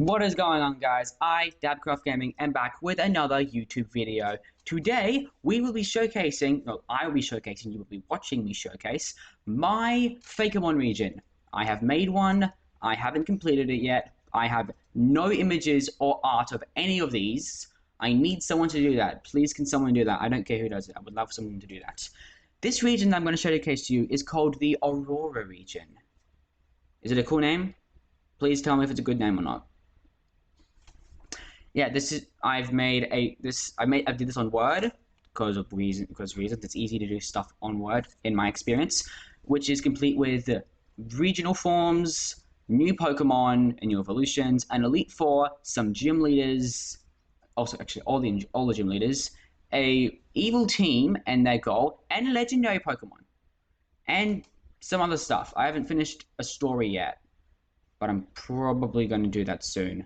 What is going on, guys? Dabcraft Gaming, am back with another YouTube video. Today, we will be showcasing, well, I will be showcasing, you will be watching me showcase, my Fakemon region. I have made one, I haven't completed it yet, I have no images or art of any of these. I need someone to do that. Please, can someone do that? I don't care who does it, I would love someone to do that. This region that I'm going to showcase to you is called the Aurora Region. Is it a cool name? Please tell me if it's a good name or not. Yeah, I did this on Word because reasons. It's easy to do stuff on Word in my experience, which is complete with regional forms, new Pokemon and new evolutions, an Elite Four, some gym leaders, also actually all the gym leaders, a evil team and their goal, and legendary Pokemon, and some other stuff. I haven't finished a story yet, but I'm probably going to do that soon.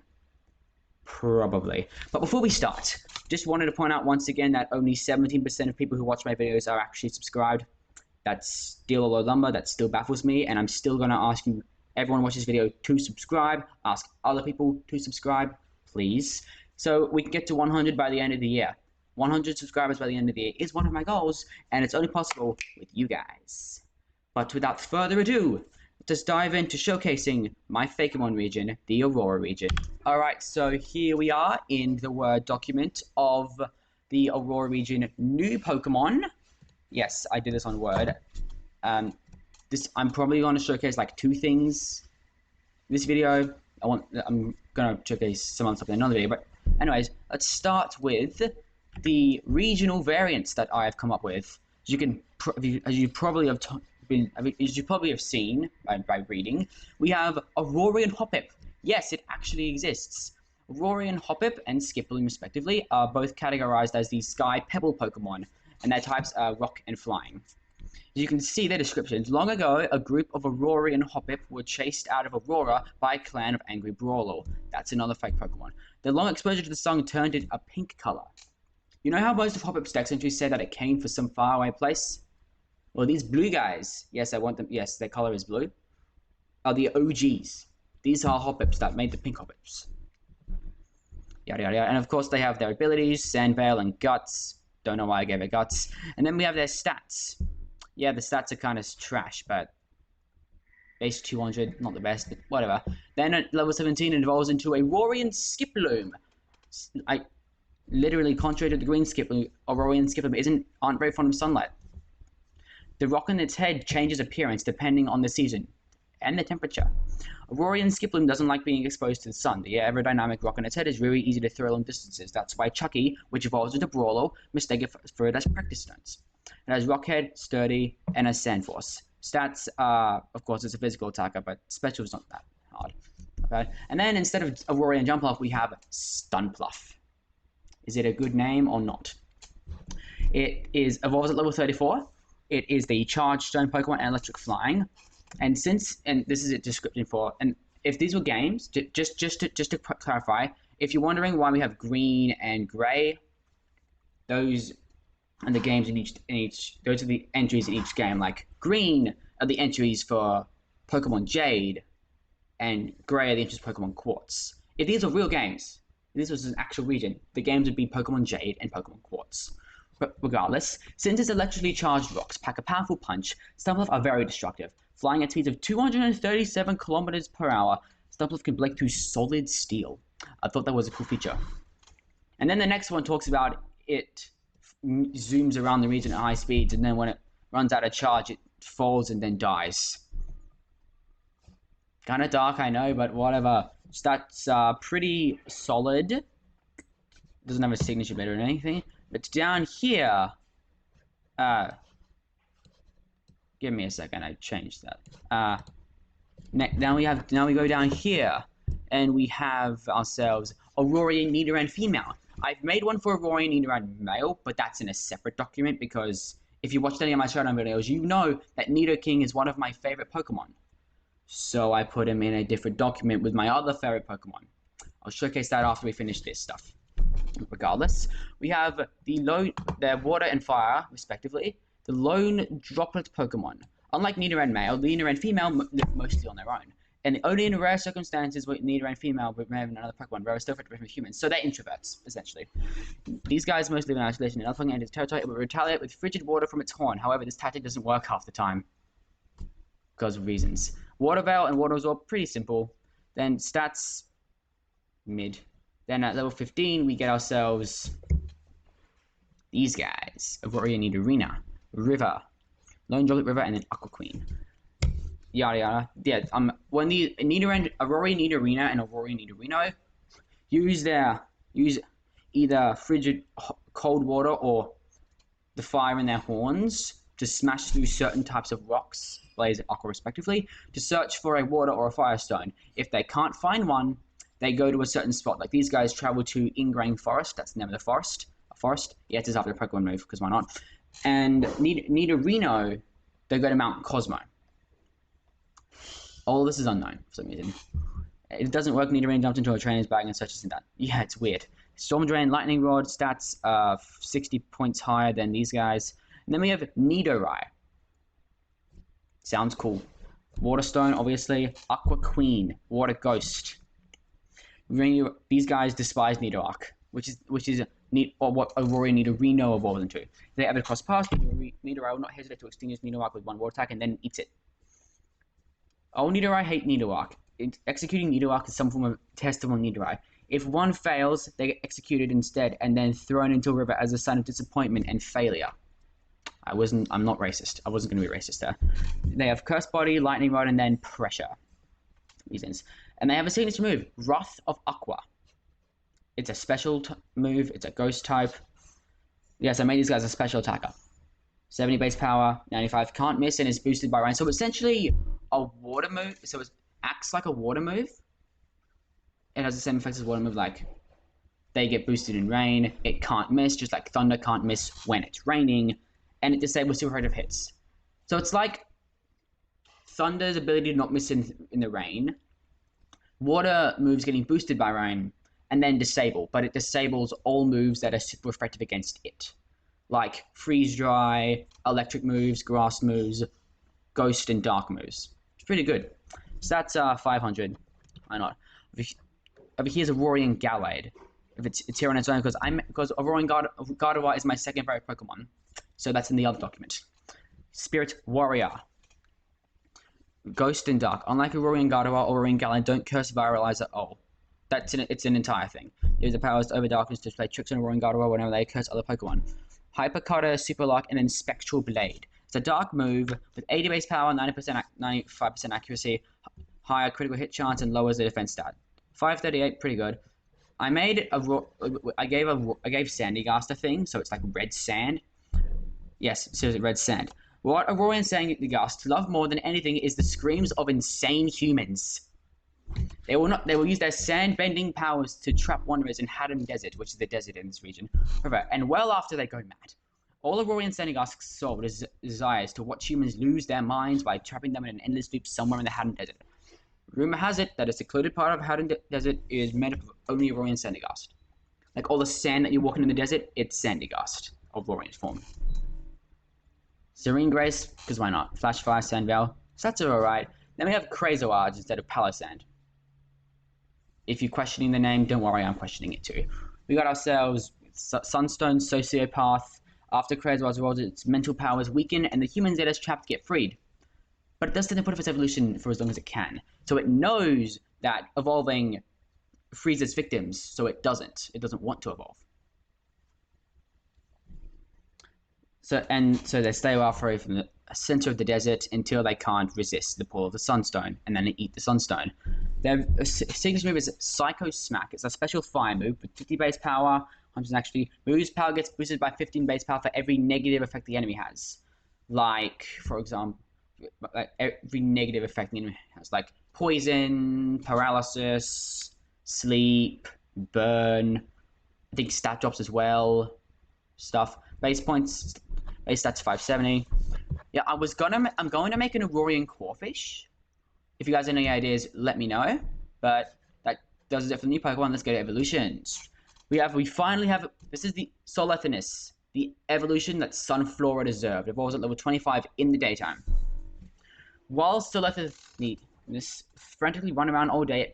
Probably. But before we start, just wanted to point out once again that only 17% of people who watch my videos are actually subscribed. That's still a low number. That still baffles me, and I'm still going to ask you, everyone watch this video, to subscribe. Ask other people to subscribe, please. So we can get to 100 by the end of the year. 100 subscribers by the end of the year is one of my goals, and it's only possible with you guys. But without further ado, let's dive into showcasing my Fakemon region, the Aurora region. Alright, so here we are in the Word document of the Aurora region new Pokemon. Yes, I did this on Word. I'm probably going to showcase like two things this video. I'm going to showcase some other stuff in another video, but anyways, let's start with the regional variants that I have come up with. As you probably have seen by reading, we have Aurorian Hoppip. Yes, it actually exists. Aurorian Hoppip and Skiploom, respectively, are both categorized as the Sky Pebble Pokemon, and their types are Rock and Flying. As you can see their descriptions, long ago, a group of Aurorian Hoppip were chased out of Aurora by a clan of angry Brawler. That's another fake Pokemon. Their long exposure to the sun turned it a pink color. You know how most of Hoppip's dex entries say that it came from some faraway place? Well, these blue guys, yes, I want them, yes, their color is blue, are the OGs. These are Hoppips that made the pink Hoppips. Yada yada yada. And of course they have their abilities, Sandveil and Guts. Don't know why I gave it Guts. And then we have their stats. Yeah, the stats are kind of trash, but base 200, not the best, but whatever. Then at level 17 it evolves into a Aurorian Skiploom. Literally, contrary to the green Skiploom, Aurorian Skiploom aren't very fond of sunlight. The rock on its head changes appearance depending on the season and the temperature. Aurorian Skiploom doesn't like being exposed to the sun. The aerodynamic rock on its head is really easy to throw long distances. That's why Chucky, which evolves into Brawler, mistake it for it as practice stones. It has Rock Head, Sturdy, and has Sand Force. Stats are, of course, it's a physical attacker, but special is not that hard. Okay? And then instead of Aurorian Jumpluff, we have Stunpluff. Is it a good name or not? It evolves at level 34. It is the Charged Stone Pokemon and Electric Flying. And this is a description for, and if these were games, just to clarify, if you're wondering why we have green and gray, those are the games those are the entries in each game. Like green are the entries for Pokemon Jade, and gray are the entries for Pokemon Quartz. If these were real games, if this was an actual region, the games would be Pokemon Jade and Pokemon Quartz. But regardless, since its electrically charged rocks pack a powerful punch, Stunpluff are very destructive. Flying at speeds of 237 kilometers per hour, Stunpluff can break through solid steel. I thought that was a cool feature. And then the next one talks about it zooms around the region at high speeds, and then when it runs out of charge, it falls and then dies. Kinda dark, I know, but whatever. Stats are pretty solid. Doesn't have a signature bit or anything. But down here, give me a second, I changed that. Now we go down here, and we have ourselves Aurorian Nidoran Female. I've made one for Aurorian Nidoran Male, but that's in a separate document, because if you watched any of my Showdown videos, you know that Nidoking is one of my favorite Pokemon. So I put him in a different document with my other favorite Pokemon. I'll showcase that after we finish this stuff. Regardless, we have the Water and Fire, respectively, the Lone Droplet Pokemon. Unlike Nidoran Male, the Nidoran Female live mostly on their own. And only in rare circumstances will Nidoran and female but may have another Pokemon, whereas still effective with humans. So they're introverts, essentially. These guys mostly live in isolation. In other Pokemon enters territory, it will retaliate with frigid water from its horn. However, this tactic doesn't work half the time because of reasons. Water Veil and Water Absorb, pretty simple. Then stats, mid. Then at level 15, we get ourselves these guys. Aurora Nidorina, River, Lone Droplet River, and then Aqua Queen. Yada yada. Yeah, when the Aurora Nidorina and Aurora Nidorino use either frigid cold water or the fire in their horns to smash through certain types of rocks, blaze and aqua respectively, to search for a water or a fire stone. If they can't find one, they go to a certain spot. Like these guys travel to Ingrain Forest. That's the name of the forest. A forest. Yeah, it's after the Pokemon move, because why not? And Nidorino, they go to Mount Cosmo. All this is unknown for some reason. It doesn't work. Nidorino jumps into a trainer's bag and searches in that. Yeah, it's weird. Storm Drain, Lightning Rod, stats 60 points higher than these guys. And then we have Nidorai. Sounds cool. Waterstone, obviously. Aqua Queen, Water Ghost. These guys despise Nidoark, which is what Aurora Nidorino evolves into. If they ever cross paths, Nidorai will not hesitate to extinguish Nidoark with one water attack and then eats it. Oh, Nidorai hate Nidoark. Executing Nidoark is some form of test on Nidorai. If one fails, they get executed instead and then thrown into a river as a sign of disappointment and failure. I'm not racist. I wasn't going to be racist there. They have Curse Body, Lightning Rod, and then Pressure. Reasons. And they have a signature move, Wrath of Aqua. It's a special move. It's a ghost type. Yes, I made these guys a special attacker. 70 base power, 95 can't miss, and is boosted by rain. So essentially a water move. So it acts like a water move. It has the same effects as water move, like they get boosted in rain. It can't miss, just like Thunder can't miss when it's raining. And it disables super effective hits. So it's like Thunder's ability to not miss in the rain. Water moves getting boosted by rain, and then disable. But it disables all moves that are super effective against it. Like Freeze Dry, Electric moves, Grass moves, Ghost and Dark moves. It's pretty good. Stats are 500. Why not? Over here's Aurorian Gallade. If it's here on its own, because Aurorian Gardevoir is my second favorite Pokemon. So that's in the other document. Spirit Warrior. Ghost and Dark. Unlike Aurorian Gardevoir, Aurorian Gallade don't curse Viralize at all. It's an entire thing. It has the powers over darkness to play tricks on Aurorian Gardevoir whenever they curse other Pokemon. Hyper Cutter, Super Lock, and then Spectral Blade. It's a dark move with 80 base power, 95% accuracy, higher critical hit chance, and lowers the defense stat. 538, pretty good. I gave Sandygast a thing, so it's like red sand. Yes, seriously, red sand. What Aurora and Sandygast love more than anything is the screams of insane humans. They will use their sand-bending powers to trap wanderers in Haddam Desert, which is the desert in this region. And well after they go mad. All Aurora and Sandygast's soul desires to watch humans lose their minds by trapping them in an endless loop somewhere in the Haddam Desert. Rumor has it that a secluded part of Haddam Desert is made up of only Aurora and Sandygast. Like all the sand that you're walking in the desert, it's Sandygast of Aurorian form. Serene Grace, because why not? Flash Fire, Sand Veil. Stats are alright. Then we have Crazoards instead of Palisand. If you're questioning the name, don't worry, I'm questioning it too. We got ourselves Sunstone, Sociopath. After Crazoards rolls, its mental powers weaken and the humans it has trapped get freed. But it does tend to put off its evolution for as long as it can. So it knows that evolving frees its victims, so it doesn't. It doesn't want to evolve. So they stay away from the center of the desert until they can't resist the pull of the Sunstone, and then they eat the Sunstone. Their signature move is Psycho Smack. It's a special fire move with 50 base power. 100 actually. Move's power gets boosted by 15 base power for every negative effect the enemy has. Like, for example, every negative effect the enemy has, like poison, paralysis, sleep, burn. I think stat drops as well. Stuff. Base points. Base stats 570. Yeah, I'm going to make an Aurorian Corphish. If you guys have any ideas, let me know. But that does it for the new Pokemon. Let's go to evolutions. We finally have, this is the Solethinus, the evolution that Sunflora deserved. It evolves at level 25 in the daytime. While Solethinus This frantically run around all day.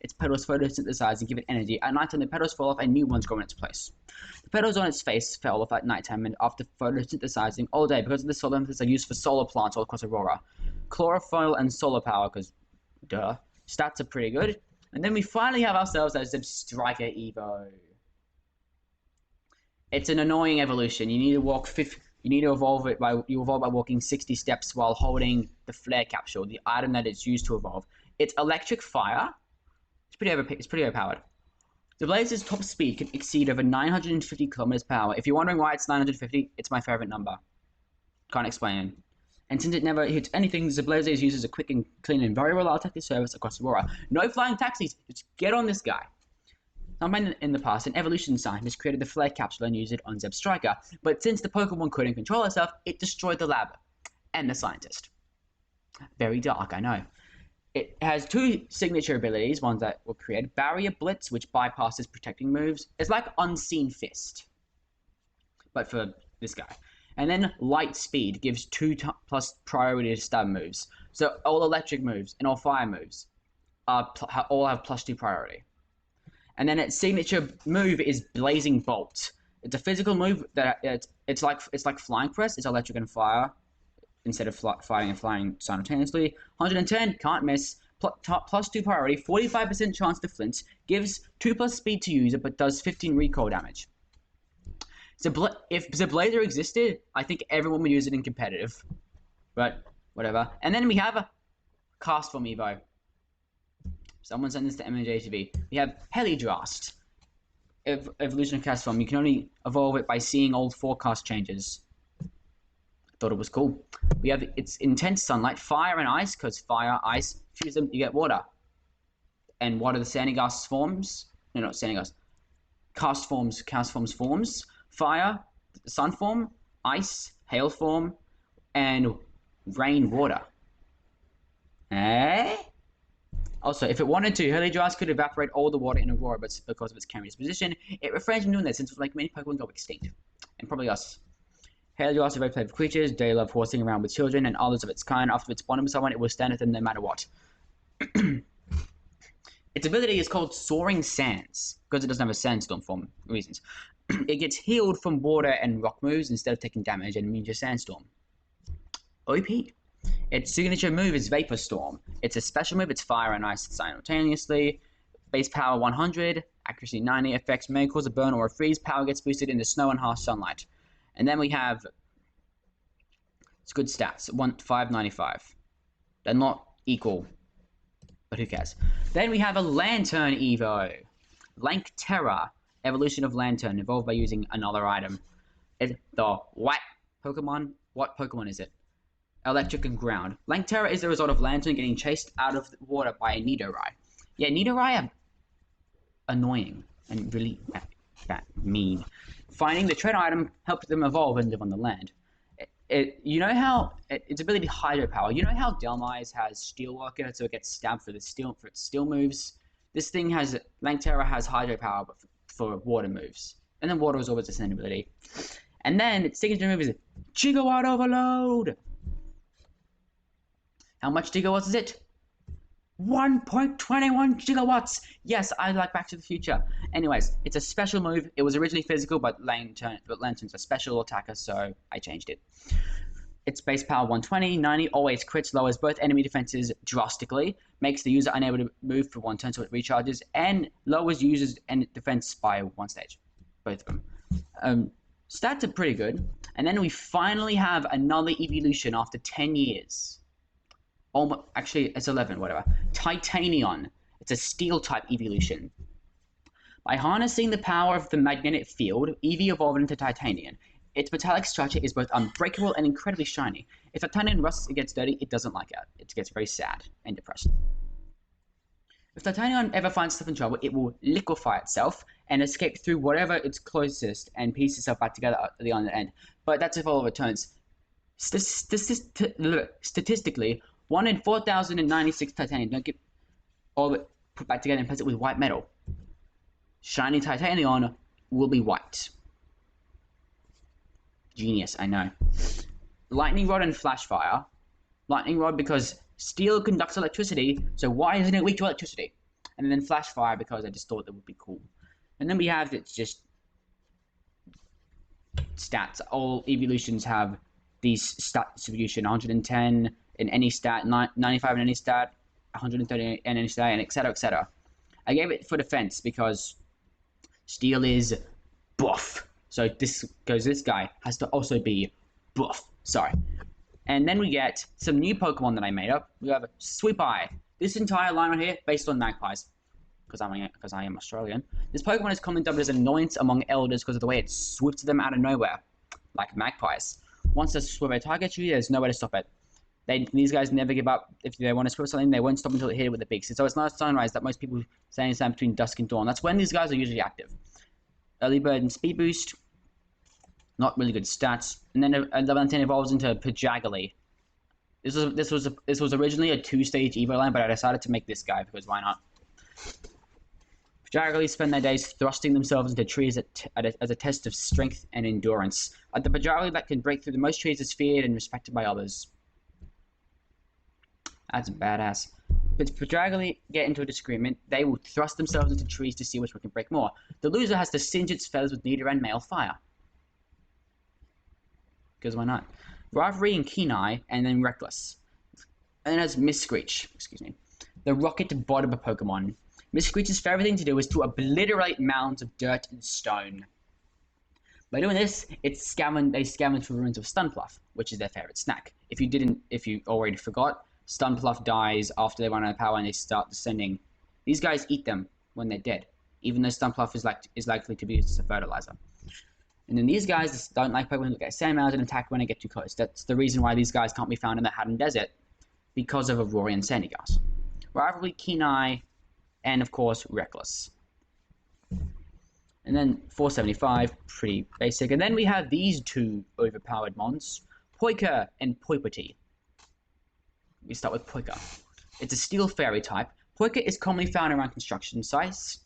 Its petals photosynthesize and give it energy. At nighttime, the petals fall off and new ones grow in its place. The petals on its face fell off at nighttime and after photosynthesizing all day because of the solar methods are used for solar plants all across Aurora. Chlorophyll and solar power, because duh. Stats are pretty good. And then we finally have ourselves a Striker Evo. It's an annoying evolution. You need to evolve it by walking 60 steps while holding the flare capsule, the item that it's used to evolve. It's electric fire. It's pretty overpowered. The Blaze's top speed can exceed over 950 kilometers per hour. If you're wondering why it's 950, it's my favorite number. Can't explain. And since it never hits anything, the Blaze is used as a quick and clean and very reliable taxi service across Aurora. No flying taxis. Just get on this guy. Sometime in the past, an evolution scientist created the flare capsule and used it on Zeb Striker, but since the Pokemon couldn't control itself, it destroyed the lab and the scientist. Very dark, I know. It has two signature abilities, ones that were created. Barrier Blitz, which bypasses protecting moves. It's like Unseen Fist, but for this guy. And then Light Speed gives 2+ priority to stab moves. So all electric moves and all fire moves all have +2 priority. And then its signature move is Blazing Bolt. It's a physical move that it's like Flying Press. It's electric and fire instead of fighting and flying simultaneously. 110, can't miss. +2 priority, 45% chance to flinch. Gives 2+ speed to user, but does 15 recoil damage. So if Zablazer existed, I think everyone would use it in competitive. But whatever. And then we have a Cast Form Evo. Someone sent this to MJTV. We have Heliodrast. Evolution of Cast Form. You can only evolve it by seeing old forecast changes. Thought it was cool. We have its intense sunlight, fire and ice, because fire, ice, fuse them, you get water. And what are the Sandygast forms? No, not Sandygast. Cast forms, forms. Fire, sun form, ice, hail form, and rain water. Eh? Also, if it wanted to, Heliodrast could evaporate all the water in Aurora, but because of its carrying position, it refrains from doing that since like many Pokemon go extinct. And probably us. Heliodrast are very playful creatures. They love horsing around with children and others of its kind. After it's bonded with someone, it will stand with them no matter what. Its ability is called Soaring Sands, because it doesn't have a sandstorm form reasons. It gets healed from water and rock moves instead of taking damage and immune to sandstorm. OP. Its signature move is Vapor Storm. It's a special move. It's fire and ice simultaneously. Base power 100, accuracy 90. Effects may cause a burn or a freeze. Power gets boosted in the snow and harsh sunlight. And then we have, it's good stats, 595. They're not equal, but who cares? Then we have a Lantern Evo. Lankterra, evolution of Lantern, evolved by using another item. It's the white Pokemon. What Pokemon is it? Electric and Ground. Lankterra is the result of Lantern getting chased out of the water by a Nidorai. Yeah, Nidorai are annoying and really mean. Finding the trade item helped them evolve and live on the land. You know how its ability Hydropower. You know how Delmise has Steelworker, so it gets stabbed for its steel moves. This thing has Lankterra has Hydropower, but for water moves. And then Water Absorb its ascend ability. And then its signature move is Gigawatt Overload. How much gigawatts is it? 1.21 gigawatts! Yes, I like Back to the Future. Anyways, it's a special move. It was originally physical, but Lantern's a special attacker, so I changed it. Its base power 120, 90, always crits, lowers both enemy defenses drastically, makes the user unable to move for one turn so it recharges, and lowers users' defense by 1 stage. Both of them. Stats are pretty good. And then we finally have another evolution after 10 years. Actually, it's 11, whatever. Titanion. It's a steel-type evolution. By harnessing the power of the magnetic field, Eevee evolved into Titanion. Its metallic structure is both unbreakable and incredibly shiny. If Titanion rusts, it gets dirty, it doesn't like it. It gets very sad and depressed. If Titanion ever finds itself in trouble, it will liquefy itself and escape through whatever it's closest and piece itself back together at the end. But that's if all returns. Statistically, 1 in 4,096 titanium don't get all of it put back together and replace it with white metal. Shiny Titanion will be white. Genius, I know. Lightning Rod and Flash Fire. Lightning Rod because Steel conducts electricity, so why isn't it weak to electricity? And then Flash Fire, because I just thought that would be cool. And then we have it's just stats. All evolutions have these stat distribution: 110 in any stat, 95 in any stat, 130 in any stat, and etc. etc. I gave it for defense because Steel is buff. So this guy has to also be buff. Sorry. And then we get some new Pokemon that I made up. We have Sweep Eye. This entire line right here based on magpies. Because I am Australian. This Pokemon is commonly dubbed as an annoyance among elders because of the way it swoops them out of nowhere. Like magpies. Once the Sweep targets you, there's no way to stop it. These guys never give up. If they want to sweep something, they won't stop until they hit it with a beak. So it's not sunrise that most people say is between dusk and dawn. That's when these guys are usually active. Early Bird and Speed Boost. Not really good stats. And then level 10 evolves into Pajagoli. This was originally a 2-stage Evo line, but I decided to make this guy because why not? Pajagoli spend their days thrusting themselves into trees as a test of strength and endurance. The Pajagoli that can break through the most trees is feared and respected by others. That's badass. But if Pajagoli get into a disagreement, they will thrust themselves into trees to see which one can break more. The loser has to singe its feathers with Nidoran Male Fire. Because why not? Rivalry and Kenai, and then Reckless. And then it has Miss Screech, excuse me. The rocket bot of a Pokemon. Miss Screech's favorite thing to do is to obliterate mounds of dirt and stone. By doing this, they scavenge for ruins of Stunpluff, which is their favorite snack. If you already forgot, Stunpluff dies after they run out of power and they start descending. These guys eat them when they're dead, even though Stunpluff is likely to be used as a fertilizer. And then these guys don't like Pokemon that get sand mounds and attack when they get too close. That's the reason why these guys can't be found in the Haddon Desert, because of Aurora and Sandygast. Rivalry, Kenai, and of course Reckless. And then 475, pretty basic. And then we have these two overpowered mons, Poika and Poipity. We start with Poika. It's a steel fairy type. Poika is commonly found around construction sites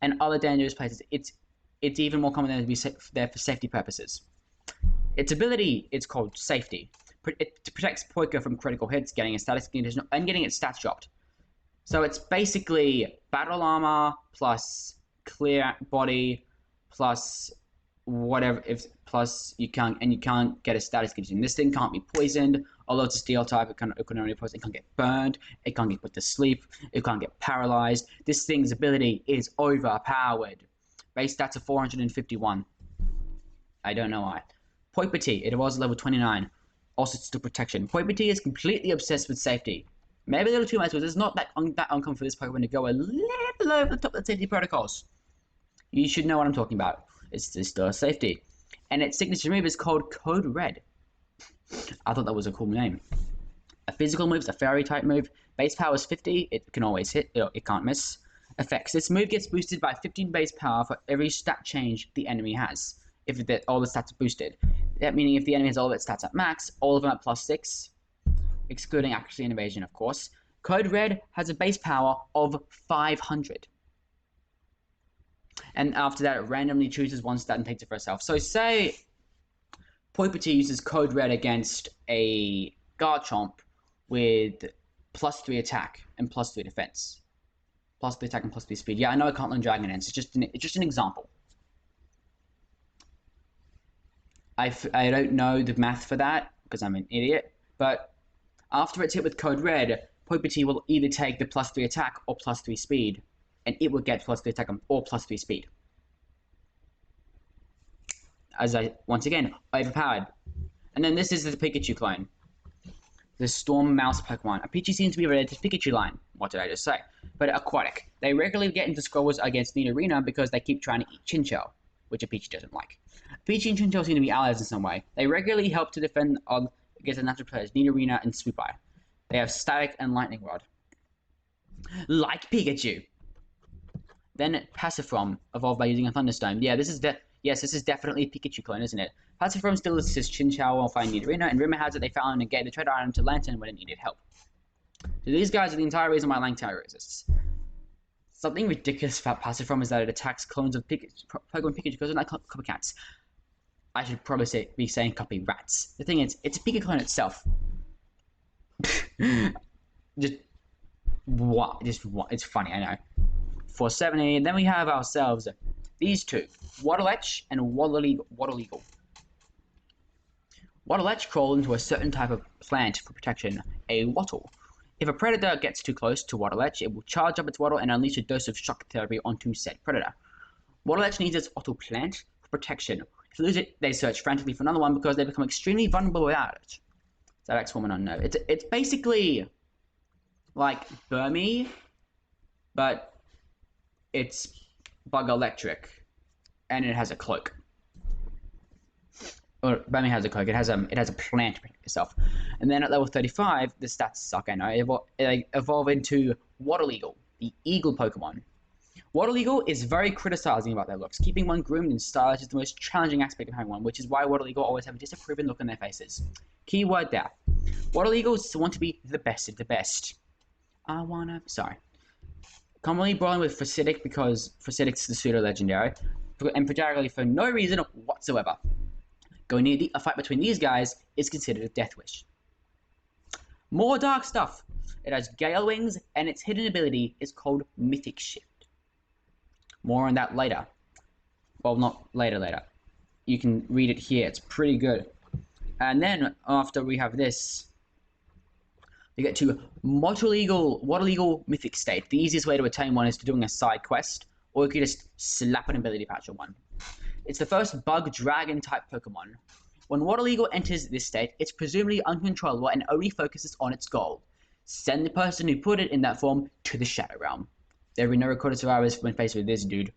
and other dangerous places. It's even more common than to be there for safety purposes. Its ability is called Safety. It protects Poika from critical hits, getting a status condition, and getting its stats dropped. So it's basically battle armor plus clear body plus whatever. Plus you can't get a status condition. This thing can't be poisoned. Although it's a steel type, it can only poison. It can't get burned. It can't get put to sleep. It can't get paralyzed. This thing's ability is overpowered. Base stats are 451. I don't know why. Poipity, it was level 29. Also still protection. Poipity is completely obsessed with safety. Maybe a little too much, but it's not that uncommon for this Pokemon to go a little over the top of the safety protocols. You should know what I'm talking about. It's still safety. And its signature move is called Code Red. I thought that was a cool name. A physical move is a fairy type move. Base power is 50. It can always hit. It can't miss. Effects. This move gets boosted by 15 base power for every stat change the enemy has. If all the stats are boosted. That meaning if the enemy has all of its stats at max, all of them at +6, excluding accuracy and evasion, of course. Code Red has a base power of 500. And after that, it randomly chooses one stat and takes it for itself. So say Poipity uses Code Red against a Garchomp with +3 attack and +3 defense. +3 attack and +3 speed. Yeah, I know I can't learn Dragon Dance. It's just an example. I don't know the math for that because I'm an idiot. But after it's hit with Code Red, Poipity will either take the +3 attack or +3 speed, and it will get +3 attack or +3 speed. Once again, overpowered. And then this is the Pikachu clone. The Storm Mouse Pokemon. A Pikachu seems to be related to Pikachu line. What did I just say? But aquatic. They regularly get into squabbles against Nidorina because they keep trying to eat Chinchou, which a Pikachu doesn't like. Pikachu and Chinchou seem to be allies in some way. They regularly help to defend against the natural players Nidorina and Sweep Eye. They have Static and Lightning Rod. Like Pikachu. Then Passiflame, evolved by using a Thunderstone. Yeah, this is definitely a Pikachu clone, isn't it? Passiflame still assists Chinchou while fighting Nidorina, and rumor has it they found and gave the trade item to Lantern when it needed help. So these guys are the entire reason why Langtower exists. Something ridiculous about Passiflame is that it attacks clones of Pokemon Pikachu because they're like copycats. I should probably be saying copy rats. The thing is, it's a Pikachu clone itself. Just what? Just what? It's funny, I know. 470. And then we have ourselves these two, Waterletch and Waterlegal. Waterletch crawl into a certain type of plant for protection, a wattle. If a predator gets too close to Waterletch, it will charge up its wattle and unleash a dose of shock therapy onto said predator. Waterletch needs its wattle plant for protection. If they lose it, they search frantically for another one because they become extremely vulnerable without it. That X-Woman on no. It's basically like Burmy, but it's bug electric, and it has a cloak. Or Burmy has a cloak. It has a plant to protect itself. And then at level 35, the stats suck. I know. They evolve into Waterlegal, the eagle Pokemon. Waterlegal is very criticizing about their looks. Keeping one groomed and stylized is the most challenging aspect of having one, which is why Waterlegal always have a disapproving look on their faces. Keyword there. Waterlegals want to be the best of the best. Commonly brawling with Physitic because Physitic's the pseudo-legendary, and particularly for no reason whatsoever. Going near a fight between these guys is considered a death wish. More dark stuff. It has Gale Wings, and its hidden ability is called Mythic Shift. More on that later. Well, not later. You can read it here. It's pretty good. And then, after we have this, we get to Waterlegal Mythic State. The easiest way to attain one is to doing a side quest, or you could just slap an ability patch on one. It's the first bug dragon type Pokemon. When Waterlegal enters this state, it's presumably uncontrollable and only focuses on its goal. Send the person who put it in that form to the Shadow Realm. There will be no recorded survivors when faced with this dude.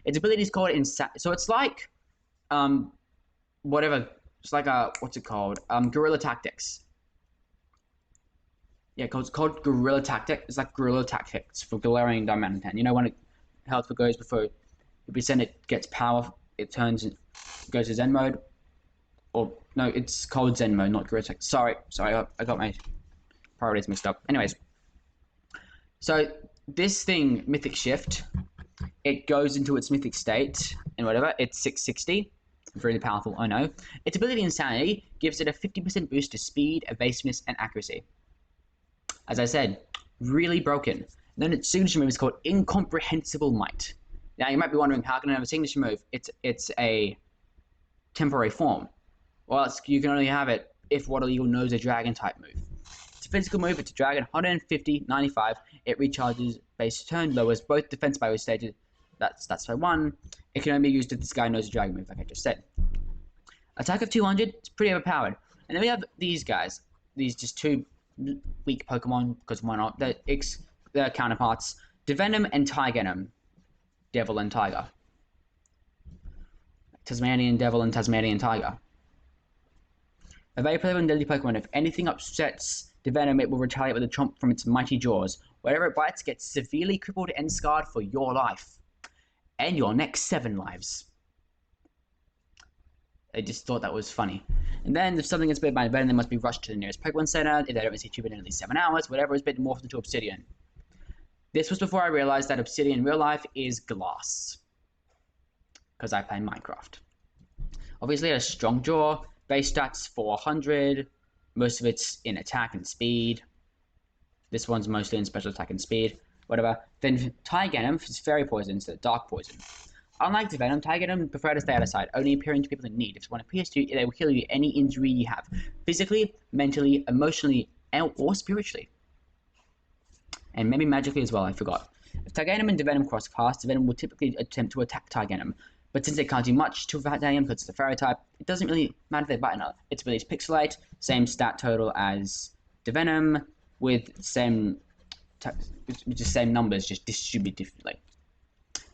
Its ability is called so it's like, it's like what's it called? Guerrilla Tactics. Yeah, it's called Guerrilla Tactics. It's like Guerrilla Tactics for Galarian Diamond. You know when health goes before it gets power, it goes to Zen mode. Or no, it's called Zen mode, not Guerrilla Tactics. Sorry, I got my priorities mixed up. Anyways, so this thing, Mythic Shift, it goes into its mythic state and whatever. It's 660. Really powerful, I know. Its ability Insanity gives it a 50% boost to speed, evasiveness, and accuracy. As I said, really broken. And then its signature move is called Incomprehensible Might. Now you might be wondering, how can I have a signature move? It's a temporary form. Well, you can only have it if Waterlegal knows a dragon type move. It's a physical move. It's a dragon, 150, 95. It recharges base turn, lowers both defense by which stated. That's by 1. It can only be used if this guy knows a dragon move, like I just said. Attack of 200, it's pretty overpowered. And then we have these guys. These just two weak Pokemon, because why not? They're counterparts. Devenom and Tyvenom. Devil and Tiger. Tasmanian Devil and Tasmanian Tiger. A very playful and deadly Pokemon. If anything upsets Devenom, it will retaliate with a chomp from its mighty jaws. Whatever it bites gets severely crippled and scarred for your life. And your next 7 lives. I just thought that was funny. And then if something gets bitten by a venom, they must be rushed to the nearest Pokemon Center. If they don't receive treatment in at least 7 hours, whatever is bitten morphs into Obsidian. This was before I realized that Obsidian in real life is glass. Because I play Minecraft. Obviously, it has strong jaw. Base stats 400. Most of it's in attack and speed. This one's mostly in special attack and speed. Whatever. Then Tyvenom is fairy poison instead of dark poison. Unlike Venom, Tyvenom prefer to stay out of sight, only appearing to people in need. If one appears to you, they will heal you any injury you have, physically, mentally, emotionally, or spiritually. And maybe magically as well, I forgot. If Tyvenom and Devenom cross paths, Devenom will typically attempt to attack Tyvenom. But since they can't do much to Tyvenom because it's a fairy type, it doesn't really matter if they bite another. Its ability is Pixelate, same stat total as Devenom, with same numbers, just distributed differently.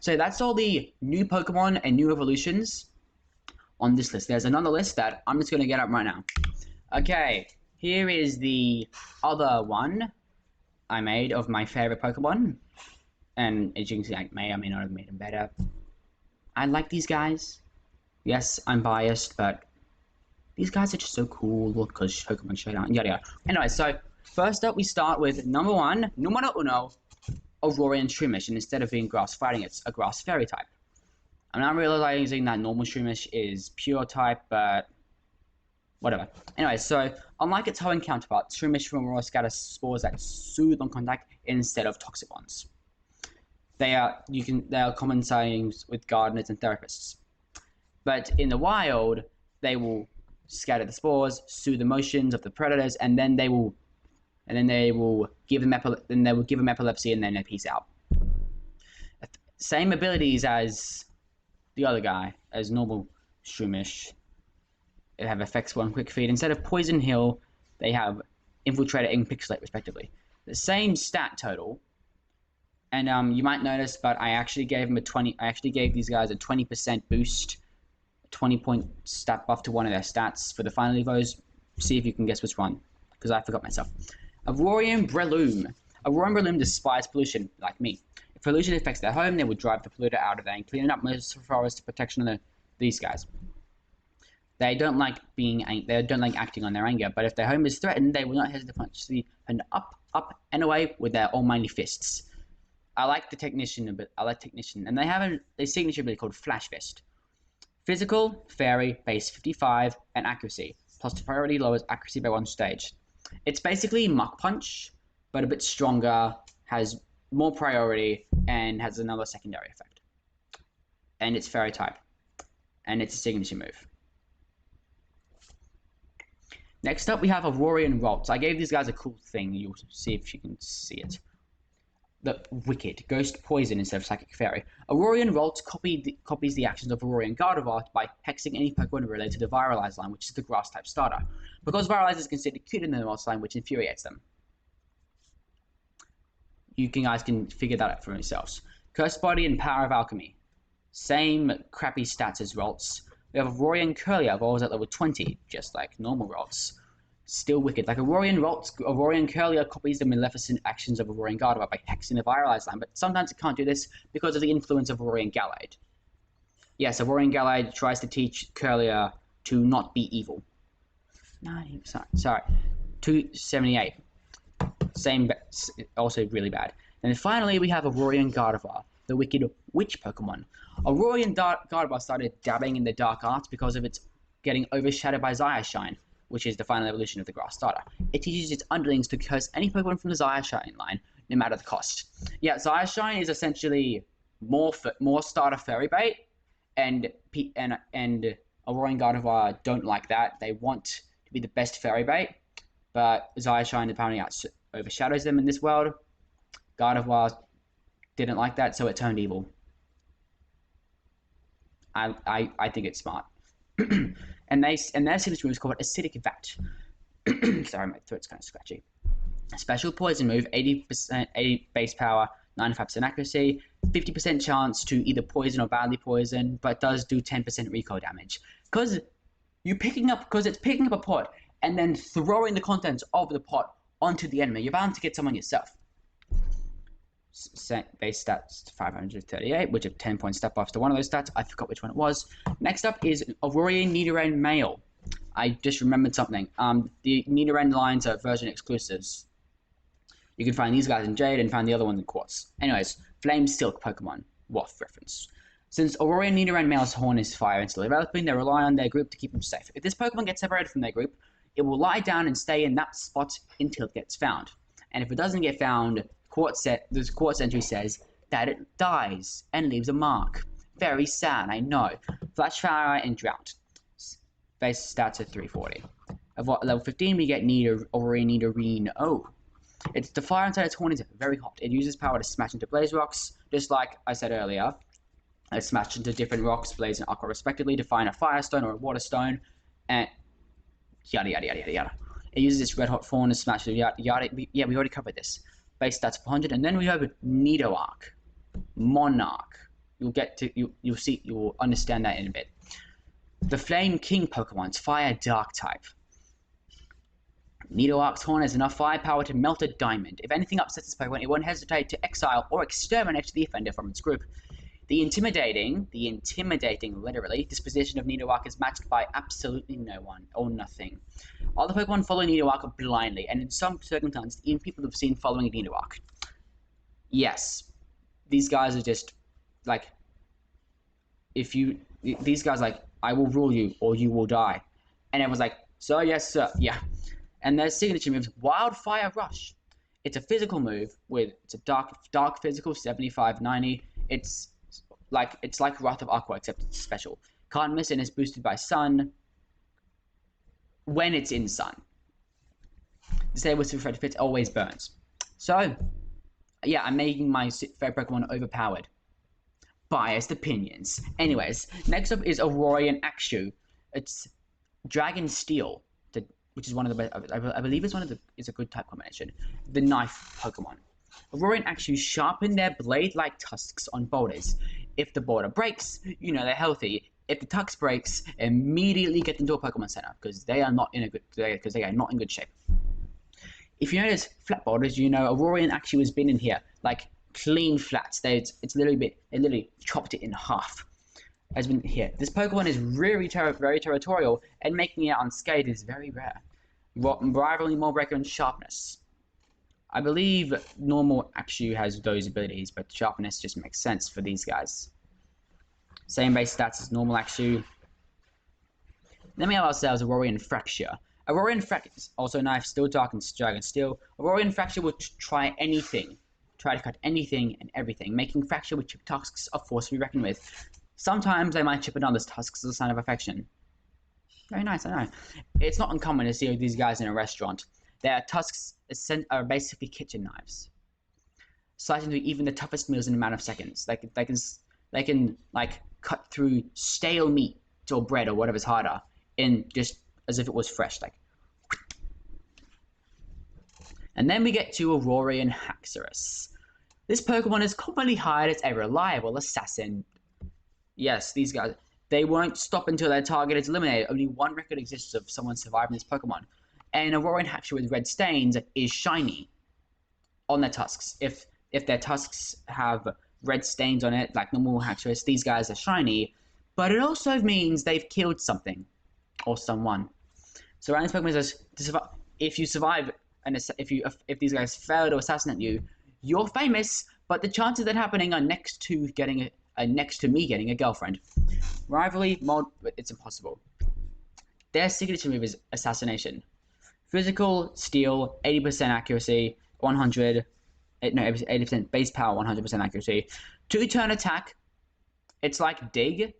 So that's all the new Pokemon and new evolutions on this list. There's another list that I'm just going to get up right now. Okay, here is the other one I made of my favorite Pokemon. And as you can see, I may or may not have made them better. I like these guys. Yes, I'm biased, but these guys are just so cool because Pokemon Showdown, yada yada. Anyway, so first up we start with number 1, numero uno, Aurora and Shroomish, and instead of being grass fighting, it's a grass fairy type. I'm now realizing that normal Shroomish is pure type, but whatever. Anyway, so unlike its Hoenn counterpart, Shroomish from Aurora scatters spores that soothe on contact instead of toxic ones. They are common sayings with gardeners and therapists. But in the wild, they will scatter the spores, soothe the motions of the predators, and then they will give them epilepsy, and then they peace out. Same abilities as the other guy, as normal Shroomish. They have effects 1 quick feed. Instead of poison heal, they have infiltrator and pixelate respectively. The same stat total, and you might notice, but I actually gave these guys a 20% boost, a 20-point stat buff to one of their stats for the final evos. See if you can guess which one, because I forgot myself. Aurorian Breloom. Aurorian Breloom despise pollution, like me. If pollution affects their home, they will drive the polluter out of there and clean up most of the forest protection of these guys. They don't like acting on their anger, but if their home is threatened, they will not hesitate to punch the and up, and away with their almighty fists. I like the Technician, and they have a signature ability called Flash Fist. Physical, Fairy, base 55, and accuracy. Plus priority lowers accuracy by 1 stage. It's basically Muck Punch, but a bit stronger, has more priority, and has another secondary effect. And it's Fairy type. And it's a signature move. Next up, we have Aurorian Rolts. I gave these guys a cool thing. You'll see if you can see it. The Wicked, Ghost Poison instead of Psychic Fairy. Aurorian Rolts copies the actions of Aurorian Gardevoir by hexing any Pokemon related to the Viralize line, which is the Grass-type starter, because Viralize is considered cuter than the Rolts line, which infuriates them. You guys can figure that out for yourselves. Curse Body and Power of Alchemy. Same crappy stats as Rolts. We have Aurorian Curlia, evolves at level 20, just like normal Rolts. Still wicked. Like Aurorian Curlia copies the Maleficent actions of Aurorian Gardevoir by hexing the Viralize line, but sometimes it can't do this because of the influence of Aurorian Gallade. Yes, Aurorian Gallade tries to teach Curlia to not be evil. Sorry. 278. Same, also really bad. And then finally we have Aurorian Gardevoir, the wicked witch Pokemon. Aurorian Gardevoir started dabbing in the dark arts because of its getting overshadowed by Shine, which is the final evolution of the Grass starter. It teaches its underlings to curse any Pokemon from the Shine line, no matter the cost. Yeah, Shine is essentially more starter fairy bait, and Aurorian Gardevoir don't like that. They want to be the best fairy bait, but Shine apparently overshadows them in this world. Gardevoir didn't like that, so it turned evil. I think it's smart. and their signature move is called Acidic Vat. Sorry, my throat's kind of scratchy. A special poison move, 80 base power, 95% accuracy, 50% chance to either poison or badly poison, but does do 10% recoil damage. Because it's picking up a pot and then throwing the contents of the pot onto the enemy. You're bound to get someone yourself. Base stats 538, which have 10 point step buffs to one of those stats. I forgot which one it was. Next up is Aurorian Nidoran Male. I just remembered something. The Nidoran lines are version exclusives. You can find these guys in Jade and find the other ones in Quartz. Anyways, Flame Silk Pokemon. WAF reference. Since Aurorian Nidoran Male's horn is fire and still developing, they rely on their group to keep them safe. If this Pokemon gets separated from their group, it will lie down and stay in that spot until it gets found. And if it doesn't get found, this Quartz entry says that it dies and leaves a mark. Very sad, I know. Flash Fire and Drought. Base stats are 340. At level 15, we get Aurorian Nidorino. Its the fire inside its horn is very hot. It uses power to smash into blaze rocks, just like I said earlier. It smashed into different rocks, blaze and aqua respectively, to find a firestone or a water stone, and yada yada yada yada yada. It uses its red hot horn to smash yada yada. Yeah, we already covered this. Base stats 400, and then we have Nidoark, Monarch. You'll see, you will understand that in a bit. The Flame King Pokemon's Fire Dark type. Nidoark's horn has enough firepower to melt a diamond. If anything upsets this Pokemon, it won't hesitate to exile or exterminate the offender from its group. The intimidating, literally, disposition of Nidoark is matched by absolutely no one, or nothing. Other Pokemon follow Nidoark blindly, and in some circumstances, even people have seen following Nidoark. Yes, these guys are just, like, these guys like, I will rule you, or you will die. And everyone's like, So yes, sir. Yeah. And their signature move is Wildfire Rush. It's a physical move it's a dark physical 75-90. It's like Wrath of Aqua except it's special. Can't miss and is boosted by Sun when it's in Sun. Disables to Fred Fit always burns. So yeah, I'm making my favorite Pokemon overpowered. Biased opinions. Anyways, next up is Aurora Axew. It's Dragon Steel, which is one of the best. I believe it's a good type combination. The knife Pokemon. Aurora Axew sharpen their blade-like tusks on boulders. If the boulder breaks, you know they're healthy. If the tusk breaks, immediately get them to a Pokemon Center because they are not in good shape. If you notice flat boulders, you know Aurora Axew has been in here, like clean flats. They literally chopped it in half. Has been here. This Pokemon is very territorial, and making it unscathed is very rare. Rivaling Mulbreaker in sharpness. I believe normal Axew has those abilities, but sharpness just makes sense for these guys. Same base stats as normal Axew. Then we have ourselves Aurora Fracture. Aurora Fracture is also knife, still dark, and dragon steel. Aurora Fracture will try anything. Try to cut anything and everything, making Fracture with chip tusks a force to be reckoned with. Sometimes they might chip another's tusks as a sign of affection. Very nice, I know. It's not uncommon to see these guys in a restaurant. Their tusks are basically kitchen knives, slicing through even the toughest meals in a matter of seconds. They can like cut through stale meat or bread or whatever's harder in just as if it was fresh, like. And then we get to Aurora Haxorus. This Pokemon is commonly hired as a reliable assassin. Yes, these guys, they won't stop until their target is eliminated. Only one record exists of someone surviving this Pokemon. And Aurora Haxorus with red stains is shiny on their tusks. If their tusks have red stains on it, like normal Haxorus, these guys are shiny. But it also means they've killed something or someone. So around this Pokemon says, if you survive, and if these guys fail to assassinate you, you're famous. But the chances of that happening are next to me getting a girlfriend. Rivalry mod, it's impossible. Their signature move is Assassination. Physical, steel, 80% accuracy, 80% base power, 100% accuracy. 2-turn attack. It's like Dig.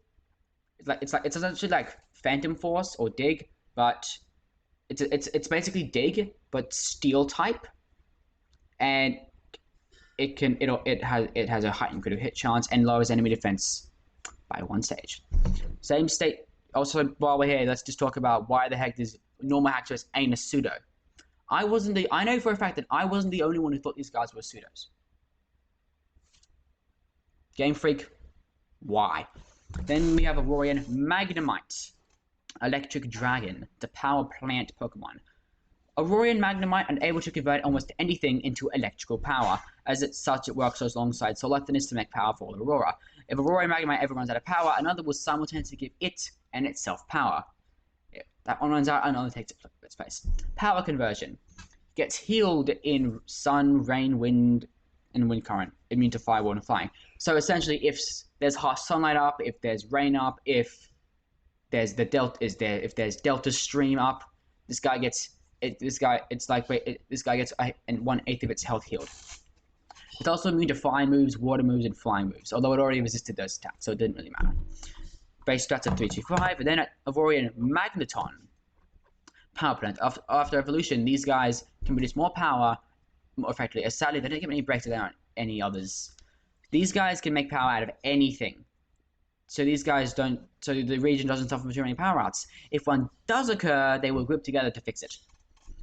It's essentially like Phantom Force or Dig, but it's basically Dig but steel type, and it has a heightened critical hit chance and lowers enemy defense by 1 stage. Same state. Also, while we're here, let's just talk about why the heck this normal Haxorus ain't a pseudo. I know for a fact that I wasn't the only one who thought these guys were pseudos. Game Freak, why? Then we have Aurora Magnemite, Electric Dragon, the power plant Pokemon. Aurora Magnemite are able to convert almost anything into electrical power. As such, it works alongside Solithinus to make powerful Aurora. If Aurora Magnemite ever runs out of power, another will simultaneously give it and itself power. If that one runs out, another takes its place. Power conversion. Gets healed in sun, rain, wind, and wind current. Immune to fire, water, and flying. So essentially, if there's harsh sunlight up, if there's rain up, if there's delta stream up, this guy gets 1/8 of its health healed. It's also immune to fire moves, water moves, and flying moves, although it already resisted those attacks, so it didn't really matter. Base stats at 325, and then at Aurora Magneton, power plant. After evolution, these guys can produce more power more effectively. Sadly, they don't get many breaks than any others. These guys can make power out of anything. So these guys don't. So the region doesn't suffer from too many power outs. If one does occur, they will group together to fix it.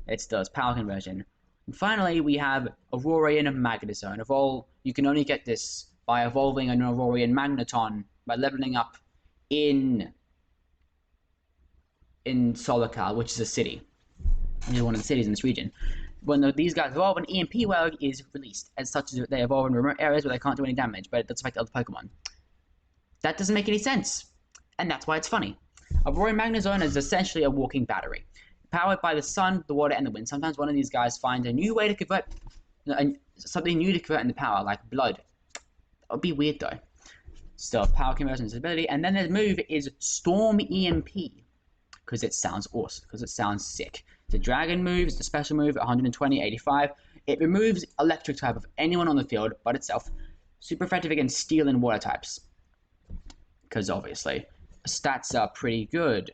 It does power conversion. And finally, we have Aurora Magnezone. You can only get this by evolving an Aurora Magneton by leveling up in Solical, which is a city. Which is one of the cities in this region. When these guys evolve, an EMP wave is released. As such, they evolve in remote areas where they can't do any damage, but it does affect other Pokemon. That doesn't make any sense, and that's why it's funny. Aurora Magnezone is essentially a walking battery, powered by the sun, the water, and the wind. Sometimes one of these guys finds a new way to convert, something new to convert into power, like blood. That would be weird though. Still, power conversion is ability, and then the move is Storm EMP. because it sounds awesome, because it sounds sick. It's a dragon move, it's a special move, 120, 85. It removes electric type of anyone on the field but itself. Super effective against steel and water types, because obviously stats are pretty good.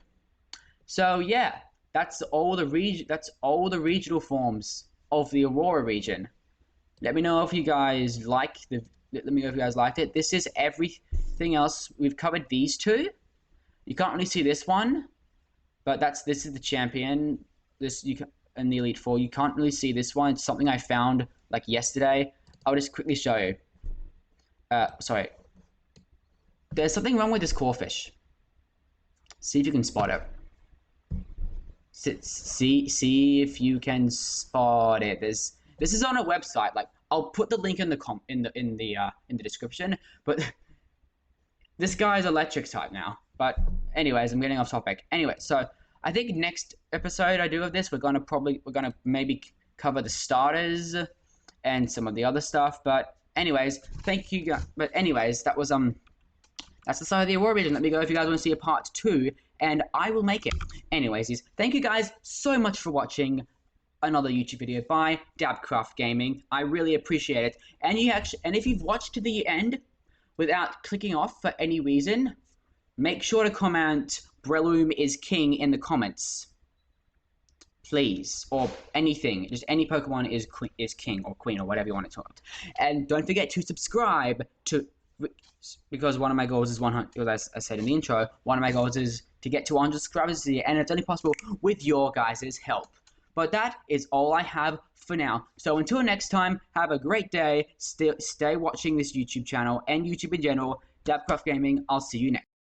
So yeah, that's all the regional forms of the Aurora region. Let me know if you guys liked it. This is everything else. We've covered these two. You can't really see this one, but this is the champion. In the Elite Four. You can't really see this one. It's something I found like yesterday. I'll just quickly show you. Sorry. There's something wrong with this corfish. See if you can spot it. See if you can spot it. This is on a website. Like, I'll put the link in the description. But this guy's electric type now. But anyways, I'm getting off topic. Anyway, so I think next episode I do of this, we're gonna maybe cover the starters and some of the other stuff. But anyways, thank you guys. But anyways, that's the side of the Aurora region. Let me go if you guys want to see a part 2, and I will make it. Anyways, thank you guys so much for watching another YouTube video by Dabcraft Gaming. I really appreciate it. And if you've watched to the end without clicking off for any reason, make sure to comment Breloom is king in the comments, please, or anything, just any Pokemon is king or queen or whatever you want it to. And don't forget to subscribe because one of my goals is 100. As I said in the intro, one of my goals is to get to 100 subscribers this year, and it's only possible with your guys' help. But that is all I have for now. So until next time, have a great day. Stay watching this YouTube channel and YouTube in general. Dabcraft Gaming. I'll see you next.